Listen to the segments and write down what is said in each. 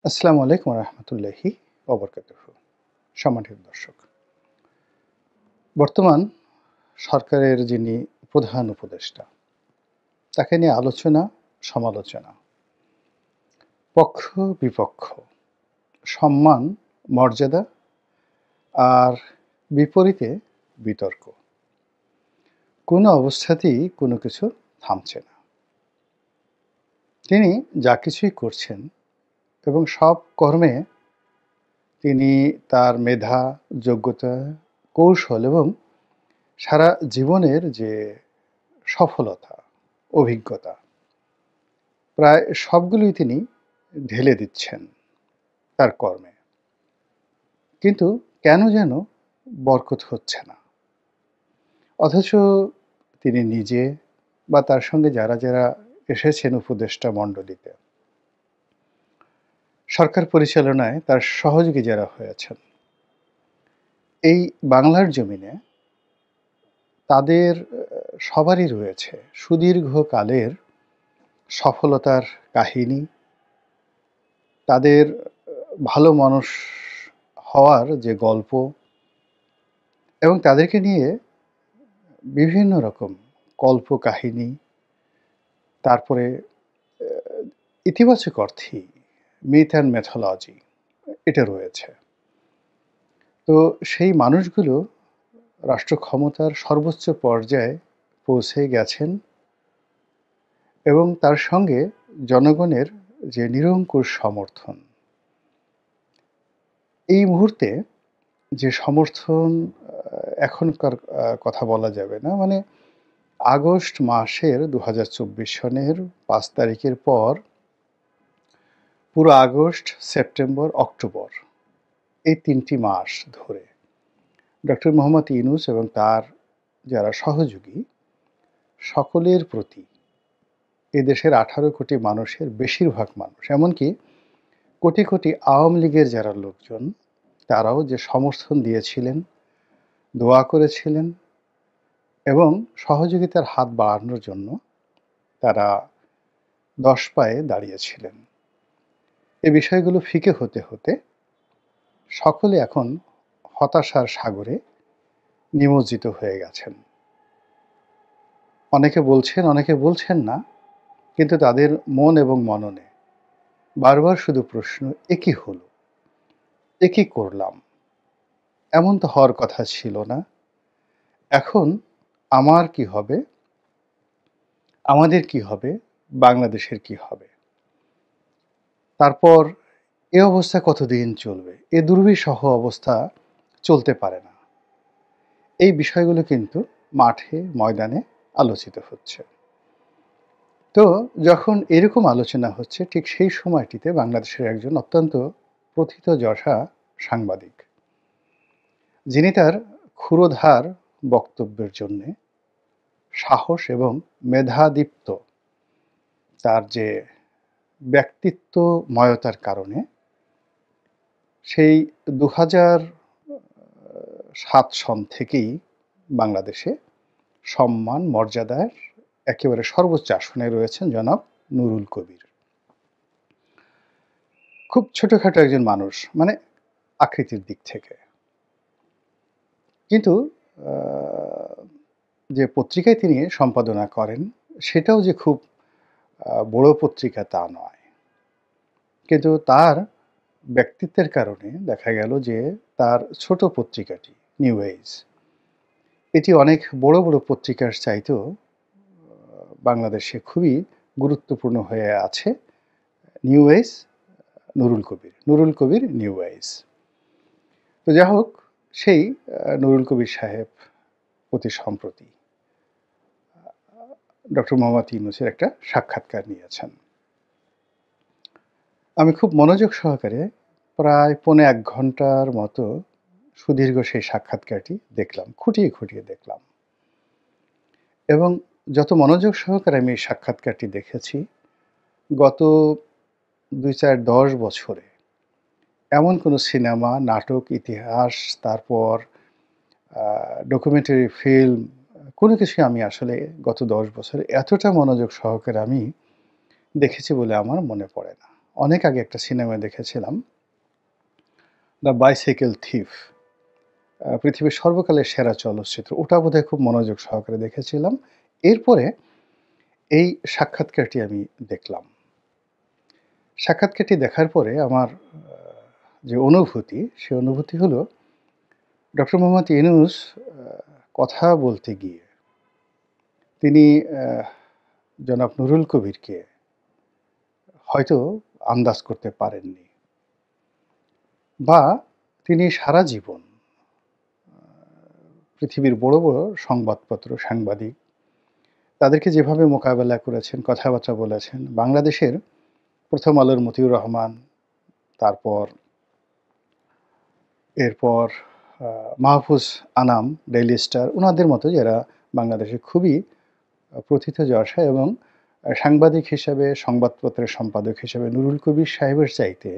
আসসালামু আলাইকুম রহমতুল্লাহি ওবরকাতুহু। সম্মানিত দর্শক, বর্তমান সরকারের যিনি প্রধান উপদেষ্টা, তাকে নিয়ে আলোচনা সমালোচনা, পক্ষ বিপক্ষ, সম্মান মর্যাদা আর বিপরীতে বিতর্ক, কোনো অবস্থাতেই কোনো কিছু থামছে না। তিনি যা কিছুই করছেন এবং সব কর্মে তিনি তার মেধা, যোগ্যতা, কৌশল এবং সারা জীবনের যে সফলতা, অভিজ্ঞতা, প্রায় সবগুলোই তিনি ঢেলে দিচ্ছেন তার কর্মে। কিন্তু কেন যেন বরকত হচ্ছে না। অথচ তিনি নিজে বা তার সঙ্গে যারা এসেছেন উপদেষ্টা মণ্ডলীতে, সরকার পরিচালনায় তার সহযোগী যারা হয়েছেন, এই বাংলার জমিনে তাদের সবারই রয়েছে সুদীর্ঘকালের সফলতার কাহিনী, তাদের ভালো মানুষ হওয়ার যে গল্প এবং তাদেরকে নিয়ে বিভিন্ন রকম কল্পকাহিনী, তারপরে ইতিবাচক অর্থেই মিথ অ্যান্ড ম্যাথোলজি এটা রয়েছে। তো সেই মানুষগুলো রাষ্ট্র ক্ষমতার সর্বোচ্চ পর্যায়ে পৌঁছে গেছেন এবং তার সঙ্গে জনগণের যে নিরঙ্কুশ সমর্থন, এই মুহূর্তে যে সমর্থন এখনকার কথা বলা যাবে না। মানে আগস্ট মাসের ২০২৪ সনের ৫ তারিখের পর পুরো আগস্ট, সেপ্টেম্বর, অক্টোবর এই ৩টি মাস ধরে ডক্টর মোহাম্মদ ইউনূস এবং তার যারা সহযোগী সকলের প্রতি এদেশের ১৮ কোটি মানুষের বেশিরভাগ মানুষ, এমনকি কোটি কোটি আওয়ামী লীগের যারা লোকজন, তারাও যে সমর্থন দিয়েছিলেন, দোয়া করেছিলেন এবং সহযোগিতার হাত বাড়ানোর জন্য তারা ১০ পায়ে দাঁড়িয়েছিলেন। এই বিষয়গুলো ফিকে হতে হতে সকলে এখন হতাশার সাগরে নিমজ্জিত হয়ে গেছেন। অনেকে বলছেন, অনেকে বলছেন না, কিন্তু তাদের মন এবং মননে বারবার শুধু প্রশ্ন, এ কি হলো? এ কি করলাম? এমন তো হওয়ার কথা ছিল না। এখন আমার কি হবে? আমাদের কি হবে? বাংলাদেশের কি হবে? তারপর এ অবস্থা কতদিন চলবে? এ দুর্বিষহ অবস্থা চলতে পারে না। এই বিষয়গুলো কিন্তু মাঠে ময়দানে আলোচিত হচ্ছে। তো যখন এরকম আলোচনা হচ্ছে, ঠিক সেই সময়টিতে বাংলাদেশের একজন অত্যন্ত প্রথিতযশা সাংবাদিক, যিনি তার ক্ষুরধার বক্তব্যের জন্যে, সাহস এবং মেধাদীপ্ত তার যে ব্যক্তিত্বময়তার কারণে সেই ২০০৭ সন থেকেই বাংলাদেশে সম্মান মর্যাদার একেবারে সর্বোচ্চ আসনে রয়েছেন জনাব নুরুল কবির। খুব ছোটখাটো একজন মানুষ, মানে আকৃতির দিক থেকে। কিন্তু যে পত্রিকায় তিনি সম্পাদনা করেন, সেটাও যে খুব বড় পত্রিকা তা নয়। কিন্তু তার ব্যক্তিত্বের কারণে দেখা গেল যে তার ছোট পত্রিকাটি নিউ এজ, এটি অনেক বড় বড় পত্রিকার চাইতেও বাংলাদেশে খুবই গুরুত্বপূর্ণ হয়ে আছে। নিউ এজ, নুরুল কবির নিউ এজ। তো যাই হোক, সেই নুরুল কবির সাহেব অতি সম্প্রতি ডক্টর মোহাম্মদ ইউনূসের একটা সাক্ষাৎকার নিয়েছেন। আমি খুব মনোযোগ সহকারে প্রায় পৌনে ১ ঘন্টার মতো সুদীর্ঘ সেই সাক্ষাৎকারটি দেখলাম, খুঁটিয়ে খুঁটিয়ে দেখলাম। এবং যত মনোযোগ সহকারে আমি এই সাক্ষাৎকারটি দেখেছি, গত ২-৪-১০ বছরে এমন কোনো সিনেমা, নাটক, ইতিহাস, তারপর ডকুমেন্টারি ফিল্ম, কোনো কিছুই আমি আসলে গত ১০ বছরে এতটা মনোযোগ সহকারে আমি দেখেছি বলে আমার মনে পড়ে না। অনেক আগে একটা সিনেমা দেখেছিলাম, 'দ্য বাইসাইকেল থিফ'। পৃথিবীর সর্বকালের সেরা চলচ্চিত্র। ওটা বোধহয় খুব মনোযোগ সহকারে দেখেছিলাম। এরপরে এই সাক্ষাৎকারটি আমি দেখলাম। সাক্ষাৎকারটি দেখার পরে আমার যে অনুভূতি, সে অনুভূতি হলো ডক্টর মোহাম্মদ ইউনূস কথা বলতে গিয়ে তিনি জনাব নুরুল কবিরকে হয়তো আন্দাজ করতে পারেননি, বা তিনি সারা জীবন পৃথিবীর বড়, বড় সংবাদপত্র, সাংবাদিক তাদেরকে যেভাবে মোকাবেলা করেছেন, কথাবার্তা বলেছেন, বাংলাদেশের 'প্রথম আলোর' মতিউর রহমান, তারপর এরপর মাহফুজ আনাম, ডেইলি স্টার, উনাদের মতো যারা বাংলাদেশে খুবই প্রথিতযশা এবং সাংবাদিক হিসেবে, সংবাদপত্রের সম্পাদক হিসেবে নুরুল কবির সাহেবের চাইতে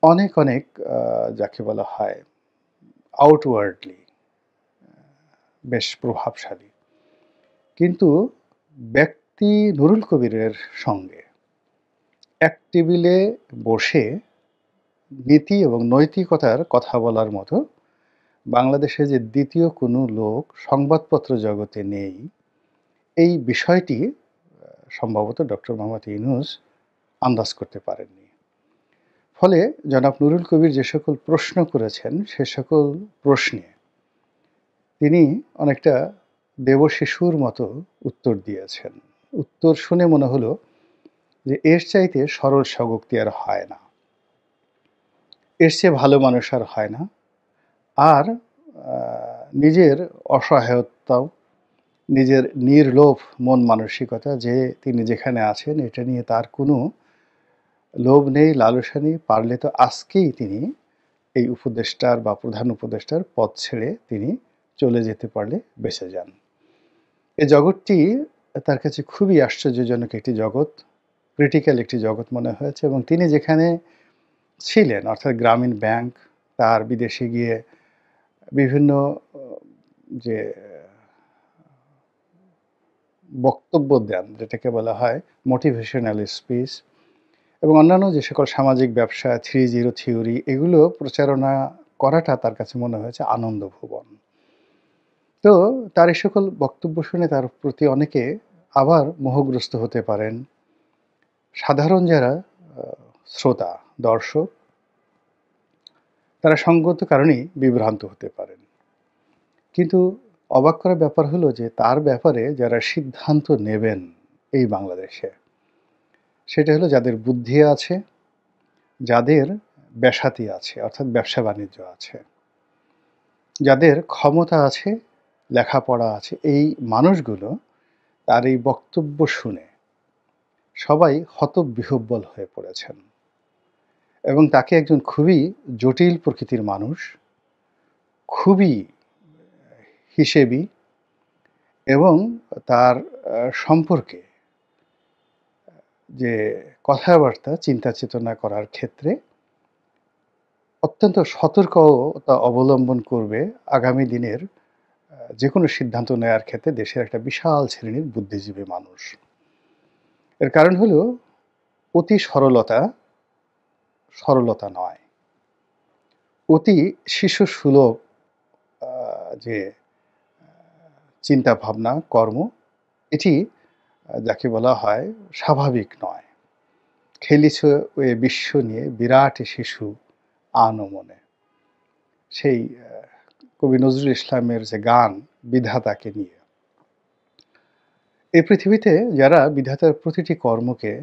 অনেক, অনেক যাকে বলা হয় আউটওয়ার্ডলি বেশ প্রভাবশালী। কিন্তু ব্যক্তি নুরুল কবিরের সঙ্গে এক টেবিলে বসে নীতি এবং নৈতিকতার কথা বলার মতো বাংলাদেশে যে দ্বিতীয় কোনো লোক সংবাদপত্র জগতে নেই, এই বিষয়টি সম্ভবত ডক্টর মোহাম্মদ ইউনূস আন্দাজ করতে পারেননি। ফলে জনাব নুরুল কবির যে সকল প্রশ্ন করেছেন, সে সকল প্রশ্নে তিনি অনেকটা দেবশিশুর মতো উত্তর দিয়েছেন। উত্তর শুনে মনে হলো যে এর চাইতে সরল স্বগোক্তি আর হয় না। এর চেয়ে ভালো মানুষ আর হয় না। আর নিজের অসহায়তাও, নিজের নির্লোভ মন মানসিকতা, যে তিনি যেখানে আছেন এটা নিয়ে তার কোনো লোভ নেই, লালসা নেই। পারলে তো আজকেই তিনি এই উপদেষ্টার বা প্রধান উপদেষ্টার পদ ছেড়ে তিনি চলে যেতে পারলে বেঁচে যান। এই জগৎটি তার কাছে খুবই আশ্চর্যজনক একটি জগৎ, ক্রিটিক্যাল একটি জগৎ মনে হয়েছে। এবং তিনি যেখানে ছিলেন, অর্থাৎ গ্রামীণ ব্যাংক, তার বিদেশে গিয়ে বিভিন্ন যে বক্তব্য দেন, যেটাকে বলা হয় মোটিভেশনাল স্পিচ, এবং অন্যান্য যে সকল সামাজিক ব্যবসা, 3-0 থিওরি, এগুলো প্রচারণা করাটা তার কাছে মনে হয়েছে আনন্দ ভুবন। তো তার এই সকল বক্তব্য শুনে তার প্রতি অনেকে আবার মোহগ্রস্ত হতে পারেন। সাধারণ যারা শ্রোতা, দর্শক, তারা সঙ্গত কারণেই বিভ্রান্ত হতে পারেন। কিন্তু অবাক করার ব্যাপার হলো যে তার ব্যাপারে যারা সিদ্ধান্ত নেবেন এই বাংলাদেশে, সেটা হলো যাদের বুদ্ধি আছে, যাদের ব্যাসাতি আছে, অর্থাৎ ব্যবসা বাণিজ্য আছে, যাদের ক্ষমতা আছে, লেখাপড়া আছে। এই মানুষগুলো তার এই বক্তব্য শুনে সবাই হতবিহ্বল হয়ে পড়েছেন এবং তাকে একজন খুবই জটিল প্রকৃতির মানুষ, খুবই হিসেবি, এবং তার সম্পর্কে যে কথাবার্তা, চিন্তা চেতনা করার ক্ষেত্রে অত্যন্ত সতর্কতা অবলম্বন করবে আগামী দিনের যে কোনো সিদ্ধান্ত নেওয়ার ক্ষেত্রে দেশের একটা বিশাল শ্রেণীর বুদ্ধিজীবী মানুষ। এর কারণ হলো অতি সরলতা নয়, অতি শিশুসুলভ যে চিন্তাভাবনা, কর্ম, এটি যাকে বলা হয় স্বাভাবিক নয়। খেলিছে ওই বিশ্ব নিয়ে বিরাট শিশু আনমনে, সেই কবি নজরুল ইসলামের যে গান বিধাতাকে নিয়ে। এই পৃথিবীতে যারা বিধাতার প্রতিটি কর্মকে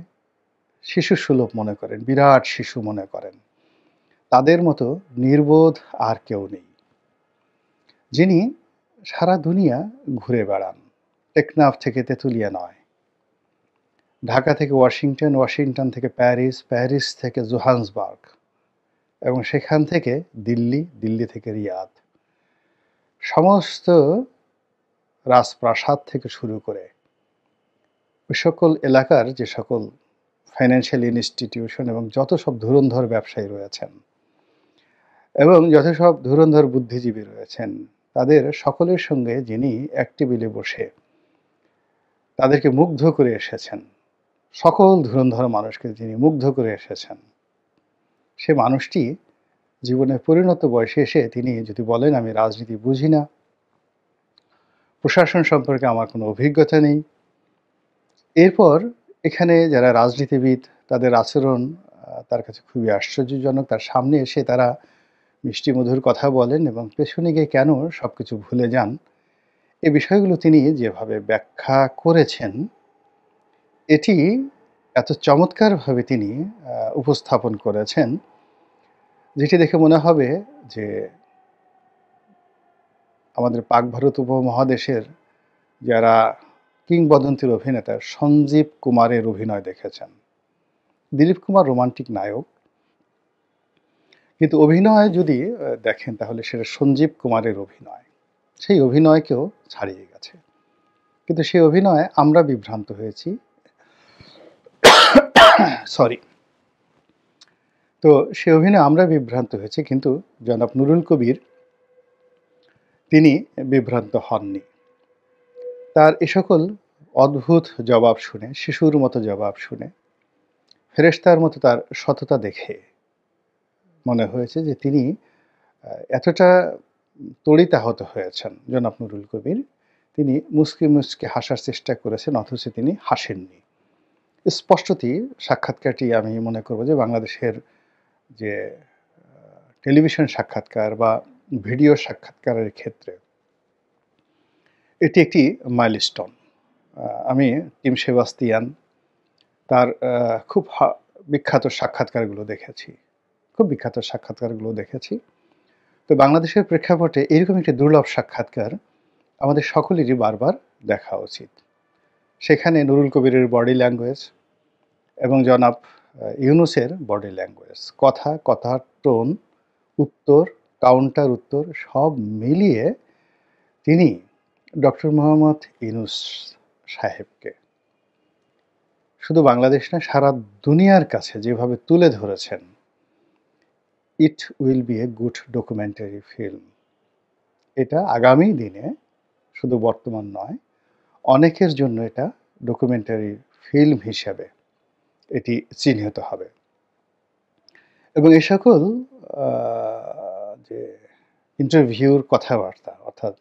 শিশুসুলভ মনে করেন, বিরাট শিশু মনে করেন, তাদের মতো নির্বোধ আর কেউ নেই, যিনি সারা দুনিয়া ঘুরে বেড়ান। টেকনাফ থেকে তেঁতুলিয়া নয়, ঢাকা থেকে ওয়াশিংটন, ওয়াশিংটন থেকে প্যারিস, প্যারিস থেকে জোহান্সবার্গ, এবং সেখান থেকে দিল্লি, দিল্লি থেকে রিয়াদ। সমস্ত রাজপ্রাসাদ থেকে শুরু করে ওই সকল এলাকার যে সকল ফাইন্যান্সিয়াল ইনস্টিটিউশন এবং যত সব ধুরন্ধর ব্যবসায়ী রয়েছেন এবং যত সব ধুরন্ধর বুদ্ধিজীবী রয়েছেন, তাদের সকলের সঙ্গে যিনি এক টেবিলে বসে তাদেরকে মুগ্ধ করে এসেছেন, সকল ধুরন্ধর মানুষকে যিনি মুগ্ধ করে এসেছেন, সে মানুষটি জীবনের পরিণত বয়সে এসে তিনি যদি বলেন আমি রাজনীতি বুঝি না, প্রশাসন সম্পর্কে আমার কোনো অভিজ্ঞতা নেই, এরপর এখানে যারা রাজনীতিবিদ তাদের আচরণ তার কাছে খুবই আশ্চর্যজনক। তার সামনে এসে তারা মিষ্টি মধুর কথা বলেন এবং পেছনে গিয়ে কেন সবকিছু ভুলে যান, এই বিষয়গুলো তিনি যেভাবে ব্যাখ্যা করেছেন, এটি এত চমৎকারভাবে তিনি উপস্থাপন করেছেন, যেটি দেখে মনে হবে যে আমাদের পাক ভারত উপমহাদেশের যারা কিংবদন্তির অভিনেতা সঞ্জীব কুমারের অভিনয় দেখেছেন। দিলীপ কুমার রোমান্টিক নায়ক, কিন্তু অভিনয় যদি দেখেন তাহলে সেটা সঞ্জীব কুমারের অভিনয়, সেই অভিনয়কেও ছাড়িয়ে গেছে। কিন্তু সেই অভিনয়ে আমরা বিভ্রান্ত হয়েছি, সরি, তো সে অভিনয়ে আমরা বিভ্রান্ত হয়েছি, কিন্তু জনাব নুরুল কবির তিনি বিভ্রান্ত হননি। তার এ সকল অদ্ভুত জবাব শুনে, শিশুর মতো জবাব শুনে, ফেরেশতার মতো তার সততা দেখে মনে হয়েছে যে তিনি এতটা তড়িতাহত হয়েছেন জনাব নুরুল কবির, তিনি মুচকি মুচকি হাসার চেষ্টা করেছেন অথচ তিনি হাসেননি। স্পষ্টতই সাক্ষাৎকারটি আমি মনে করব যে বাংলাদেশের যে টেলিভিশন সাক্ষাৎকার বা ভিডিও সাক্ষাৎকারের ক্ষেত্রে এটি একটি মাইলস্টোন। আমি টিম সেবাস্তিয়ান তার খুব বিখ্যাত সাক্ষাৎকারগুলো দেখেছি, খুব বিখ্যাত সাক্ষাৎকারগুলো দেখেছি। তো বাংলাদেশের প্রেক্ষাপটে এরকম একটি দুর্লভ সাক্ষাৎকার আমাদের সকলেরই বারবার দেখা উচিত। সেখানে নুরুল কবিরের বডি ল্যাঙ্গুয়েজ এবং জনাব ইউনূসের বডি ল্যাঙ্গুয়েজ, কথার টোন, উত্তর, কাউন্টার উত্তর সব মিলিয়ে তিনি ডক্টর মোহাম্মদ ইউনূস সাহেবকে শুধু বাংলাদেশ না সারা দুনিয়ার কাছে যেভাবে তুলে ধরেছেন, it will B a good documentary film. এটা আগামী দিনে শুধু বর্তমান নয়, অনেকের জন্য এটা ডকুমেন্টারি ফিল্ম হিসেবে এটি চিহ্নিত হবে। এবং এ সকল যে ইন্টারভিউর কথাবার্তা, অর্থাৎ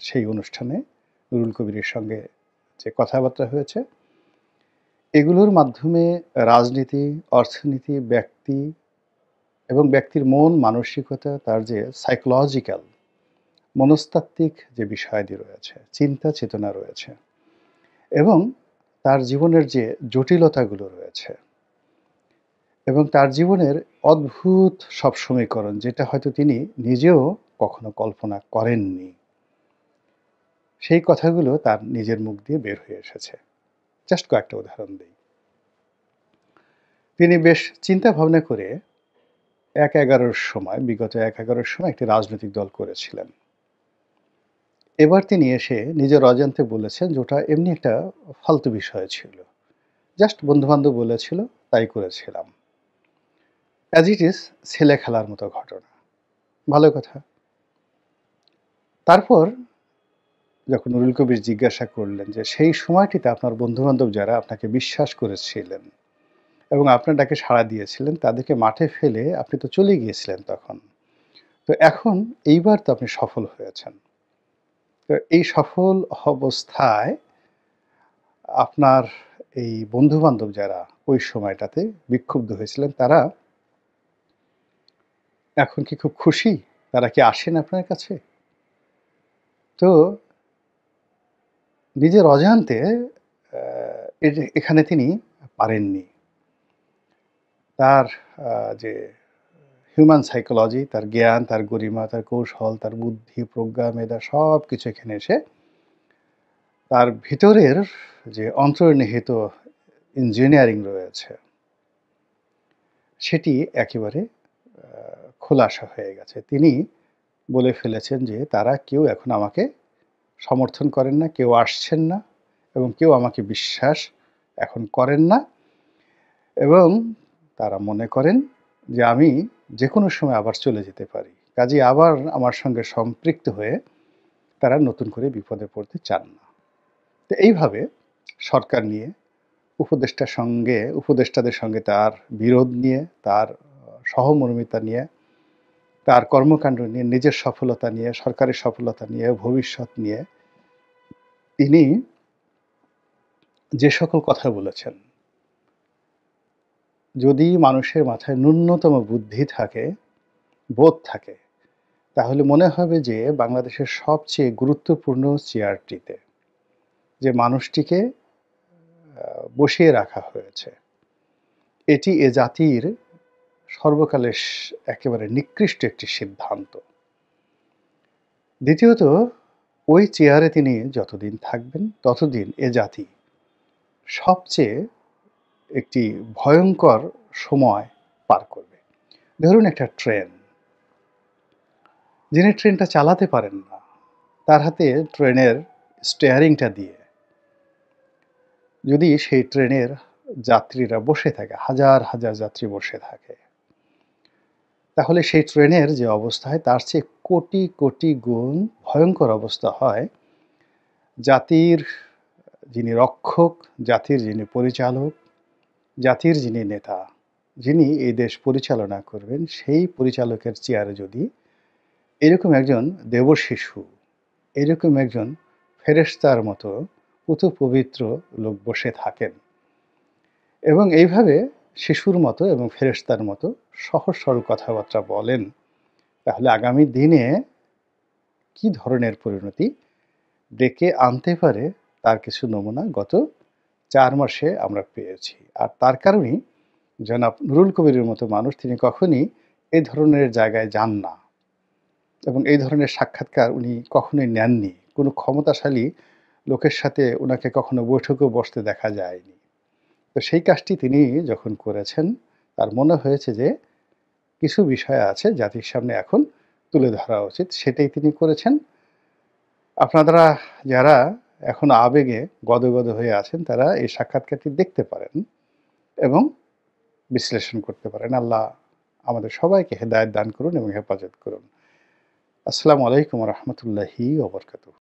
সেই অনুষ্ঠানে নুরুল কবিরের সঙ্গে যে কথাবার্তা হয়েছে, এগুলোর মাধ্যমে রাজনীতি, অর্থনীতি, ব্যক্তি এবং ব্যক্তির মন মানসিকতা, তার যে সাইকোলজিক্যাল মনস্তাত্ত্বিক যে বিষয়াদি রয়েছে, চিন্তা চেতনা রয়েছে এবং তার জীবনের যে জটিলতাগুলো রয়েছে এবং তার জীবনের অদ্ভুত সব সমীকরণ, যেটা হয়তো তিনি নিজেও কখনো কল্পনা করেননি, সেই কথাগুলো তার নিজের মুখ দিয়ে বের হয়ে এসেছে। জাস্ট কয়েকটা উদাহরণ দিই। তিনি বেশ চিন্তা ভাবনা করে বিগত ১-১১ সময় একটি রাজনৈতিক দল করেছিলেন। এবার তিনি এসে নিজের অজান্তে বলেছেন যে ওটা এমনি একটা ফালতু বিষয় ছিল, জাস্ট বন্ধুবান্ধব বলেছিল তাই করেছিলাম। অ্যাজ ইট ইজ ছেলে খেলার মতো ঘটনা। ভালো কথা। তারপর যখন নুরুল কবির জিজ্ঞাসা করলেন যে সেই সময়টিতে আপনার বন্ধুবান্ধব যারা আপনাকে বিশ্বাস করেছিলেন এবং আপনার ডাকে সাড়া দিয়েছিলেন, তাদেরকে মাঠে ফেলে আপনি তো চলে গিয়েছিলেন তখন, তো এখন এইবার তো আপনি সফল হয়েছেন, তো এই সফল অবস্থায় আপনার এই বন্ধুবান্ধব যারা ওই সময়টাতে বিক্ষুব্ধ হয়েছিলেন, তারা এখন কি খুব খুশি? তারা কি আসেন আপনার কাছে? তো নিজের অজান্তে এখানে তিনি পারেননি। তার যে হিউম্যান সাইকোলজি, তার জ্ঞান, তার গরিমা, তার কৌশল, তার বুদ্ধি, প্রজ্ঞা, মেধা সব কিছু এখানে এসে তার ভিতরের যে অন্তর্নিহিত ইঞ্জিনিয়ারিং রয়েছে, সেটি একেবারে খোলাসা হয়ে গেছে। তিনি বলে ফেলেছেন যে তারা কেউ এখন আমাকে সমর্থন করেন না, কেউ আসছেন না এবং কেউ আমাকে বিশ্বাস এখন করেন না এবং তারা মনে করেন যে আমি যে কোনো সময় আবার চলে যেতে পারি। কাজেই আবার আমার সঙ্গে সম্পৃক্ত হয়ে তারা নতুন করে বিপদে পড়তে চান না। তো এইভাবে সরকার নিয়ে, উপদেষ্টাদের সঙ্গে তার বিরোধ নিয়ে, তার সহমর্মিতা নিয়ে, তার কর্মকাণ্ড নিয়ে, নিজের সফলতা নিয়ে, সরকারের সফলতা নিয়ে, ভবিষ্যৎ নিয়ে তিনি যে সকল কথা বলেছেন, যদি মানুষের মাথায় ন্যূনতম বুদ্ধি থাকে, বোধ থাকে, তাহলে মনে হবে যে বাংলাদেশের সবচেয়ে গুরুত্বপূর্ণ চেয়ারটিতে যে মানুষটিকে বসিয়ে রাখা হয়েছে, এটি এ জাতির সর্বকালের একেবারে নিকৃষ্ট একটি সিদ্ধান্ত। দ্বিতীয়ত, ওই চেয়ারে তিনি যতদিন থাকবেন ততদিন এ জাতি সবচেয়ে একটি ভয়ঙ্কর সময় পার করবে। ধরুন একটা ট্রেন, যিনি ট্রেনটা চালাতে পারেন না, তার হাতে ট্রেনের স্টিয়ারিংটা দিয়ে যদি সেই ট্রেনের যাত্রীরা বসে থাকে, হাজার হাজার যাত্রী বসে থাকে, তাহলে সেই ট্রেনের যে অবস্থা হয় তার চেয়ে কোটি কোটি গুণ ভয়ঙ্কর অবস্থা হয় জাতির যিনি রক্ষক, জাতির যিনি পরিচালক, জাতির যিনি নেতা, যিনি এই দেশ পরিচালনা করবেন, সেই পরিচালকের চেয়ারে যদি এরকম একজন দেবশিশু, এরকম একজন ফেরেশতার মতো পুত পবিত্র লোক বসে থাকেন এবং এইভাবে শিশুর মতো এবং ফেরেশতার মতো সহজ সরল কথাবার্তা বলেন, তাহলে আগামী দিনে কি ধরনের পরিণতি ডেকে আনতে পারে তার কিছু নমুনা গত 4 মাসে আমরা পেয়েছি। আর তার কারণেই জনাব নুরুল কবিরের মতো মানুষ তিনি কখনই এই ধরনের জায়গায় যান না এবং এই ধরনের সাক্ষাৎকার উনি কখনোই নেননি। কোনো ক্ষমতাশালী লোকের সাথে উনাকে কখনো বৈঠকেও বসতে দেখা যায়নি। তো সেই কাজটি তিনি যখন করেছেন, তার মনে হয়েছে যে কিছু বিষয় আছে জাতির সামনে এখন তুলে ধরা উচিত, সেটাই তিনি করেছেন। আপনারা যারা এখনো আবেগে গদগদ হয়ে আছেন, তারা এই সাক্ষাৎকারটি দেখতে পারেন এবং বিশ্লেষণ করতে পারেন। আল্লাহ আমাদের সবাইকে হেদায়েত দান করুন এবং হেফাজত করুন। আসসালামু আলাইকুম ওয়া রাহমাতুল্লাহি ওয়া বারাকাতুহু।